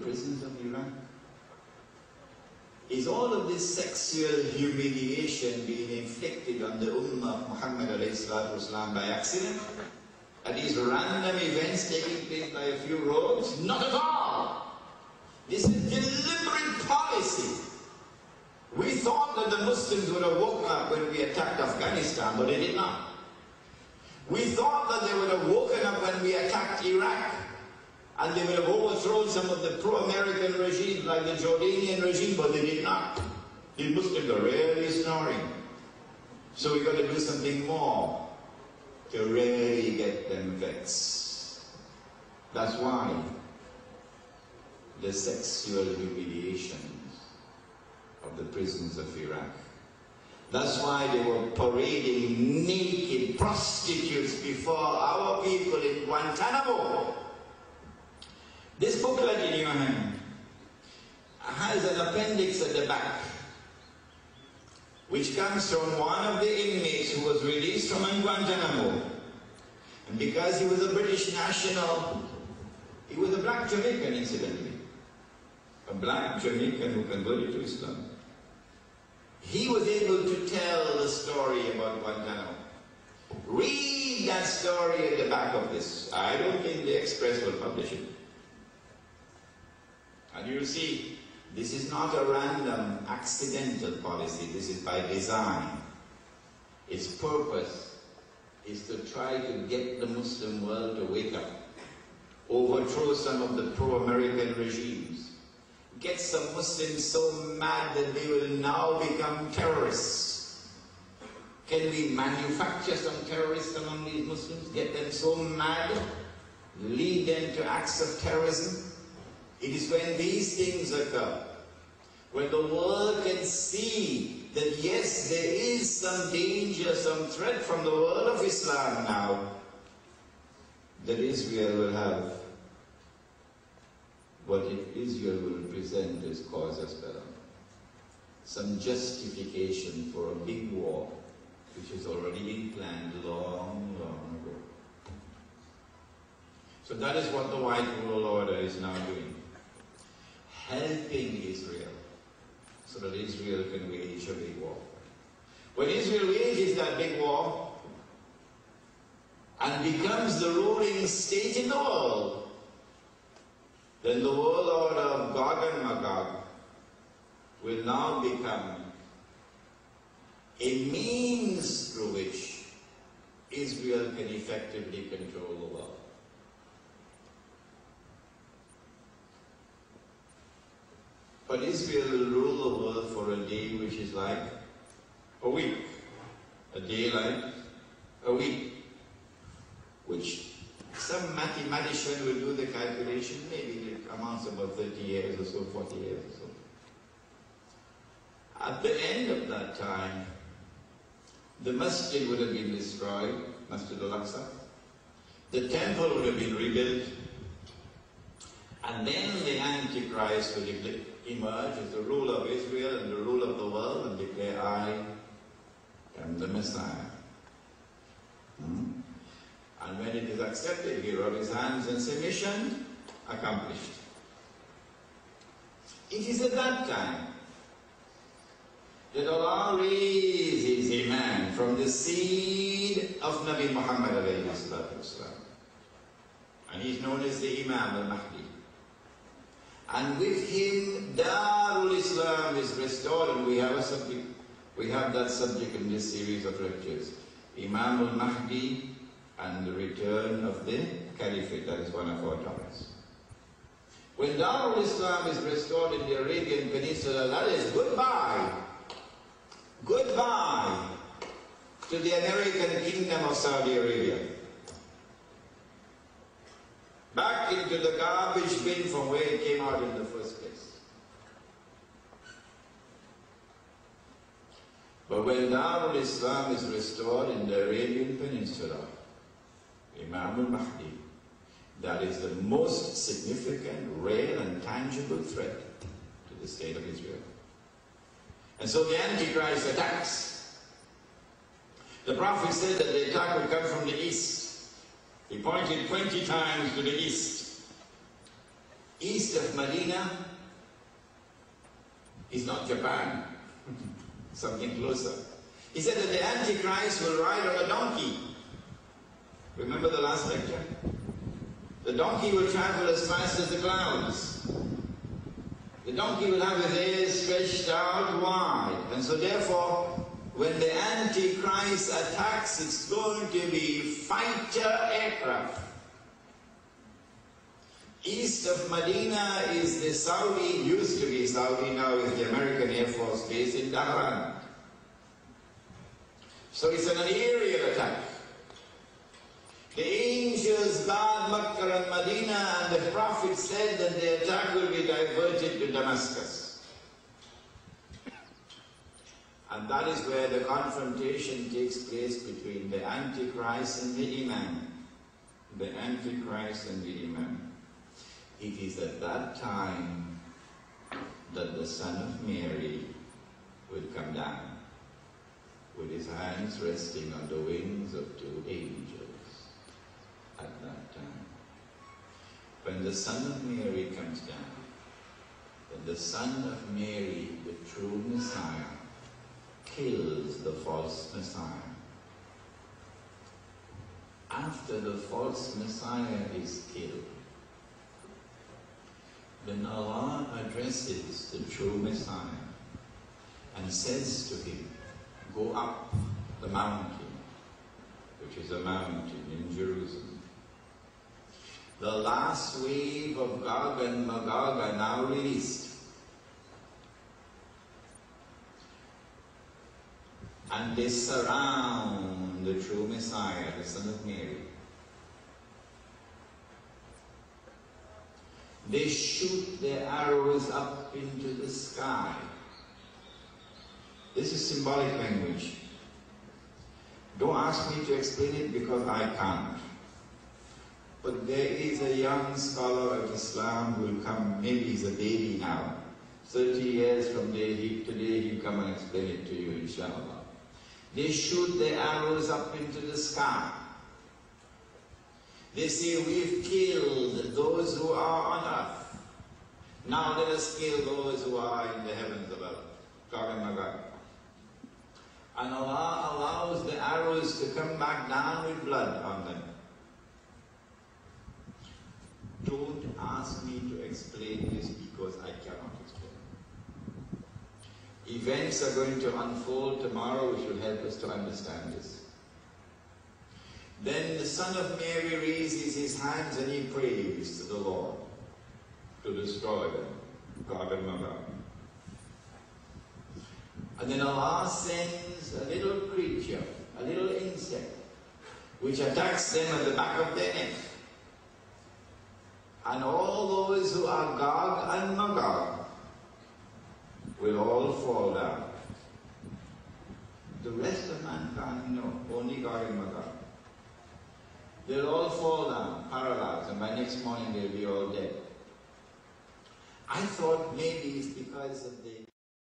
prisons of Iraq? Is all of this sexual humiliation being inflicted on the Ummah of Muhammad ﷺ by accident? Are these random events taking place by a few rogues? Not at all! This is deliberate policy. We thought that the Muslims would have woken up when we attacked Afghanistan, but they did not. We thought that they would have woken up when we attacked Iraq, and they would have overthrown some of the pro-American regimes like the Jordanian regime, but they did not. The Muslims are really snoring. So we've got to do something more to really get them vexed. That's why the sexual humiliations of the prisons of Iraq. That's why they were parading naked prostitutes before our people in Guantanamo. This booklet in your hand has an appendix at the back, which comes from one of the inmates who was released from Guantanamo. And because he was a British national, he was a black Jamaican, incidentally. A black Jamaican who converted to Islam. He was able to tell the story about Guantanamo. Read that story at the back of this. I don't think the Express will publish it. And you'll see, this is not a random, accidental policy. This is by design. Its purpose is to try to get the Muslim world to wake up, overthrow some of the pro-American regimes, get some Muslims so mad that they will now become terrorists. Can we manufacture some terrorists among these Muslims, get them so mad, lead them to acts of terrorism? It is when these things occur, when the world can see that yes, there is some danger, some threat from the world of Islam now, that Israel will have what Israel will present as casus belli. Some justification for a big war, which has already been planned long, long ago. So that is what the White World Order is now doing. Helping Israel, so that Israel can wage a big war. When Israel wages that big war, and becomes the ruling state in the world, then the world order of Gog and Magog will now become a means through which Israel can effectively control the world. But Israel will rule the world for a day which is like a week. A day like a week. Which some mathematician will do the calculation, maybe it amounts to about 30 years or so, 40 years or so. At the end of that time, the masjid would have been destroyed, Masjid al-Aqsa. The temple would have been rebuilt. And then the Antichrist would emerge as the ruler of Israel and the ruler of the world and declare, I am the Messiah. And when it is accepted, he rubs his hands and says, mission accomplished. It is at that time that Allah raises a man from the seed of Nabi Muhammad alayhi salatu wasalam. And he's known as the Imam al-Mahdi. And with him, Darul Islam is restored, and we have that subject in this series of lectures. Imam al-Mahdi and the return of the Caliphate, that is one of our topics. When Darul Islam is restored in the Arabian Peninsula, that is goodbye. Goodbye to the American Kingdom of Saudi Arabia. Back into the garbage bin from where it came out in the first place. But when Darul Islam is restored in the Arabian Peninsula, Imam al-Mahdi, that is the most significant, real and tangible threat to the state of Israel. And so the Antichrist attacks. The Prophet said that the attack would come from the east. He pointed 20 times to the east. East of Medina is not Japan, something closer. He said that the Antichrist will ride on a donkey. Remember the last lecture? The donkey will travel as fast as the clouds. The donkey will have his ears stretched out wide. And so therefore, when the Antichrist attacks, it's going to be fighter aircraft. East of Medina is the Saudi, used to be Saudi, now is the American Air Force base in Tehran. So it's an aerial attack. The angels guard Makkah and Medina, and the Prophet said that the attack will be diverted to Damascus. And that is where the confrontation takes place between the Antichrist and the Imam. The Antichrist and the Imam. It is at that time that the Son of Mary will come down with his hands resting on the wings of two angels at that time. When the Son of Mary comes down, then the Son of Mary, the true Messiah, kills the false Messiah. After the false Messiah is killed, then Allah addresses the true Messiah and says to him, go up the mountain, which is a mountain in Jerusalem. The last wave of Gog and Magog are now released. And they surround the true Messiah, the Son of Mary. They shoot their arrows up into the sky. This is symbolic language. Don't ask me to explain it because I can't. But there is a young scholar of Islam who will come, maybe he's a baby now. 30 years from today he'll come and explain it to you, inshallah. They shoot their arrows up into the sky. They say, we've killed those who are on earth. Now let us kill those who are in the heavens above. Gog and Magog. And Allah allows the arrows to come back down with blood on them. Don't ask me to explain this because I cannot explain. Events are going to unfold tomorrow which will help us to understand this. Then the Son of Mary raises his hands and he prays to the Lord to destroy them, Gog and Magog. And then Allah sends a little creature, a little insect, which attacks them at the back of their neck. And all those who are Gog and Magog will all fall down. The rest of mankind, no, only Gog and Magog. They'll all fall down, paralyzed, and by next morning they'll be all dead. I thought maybe it's because of the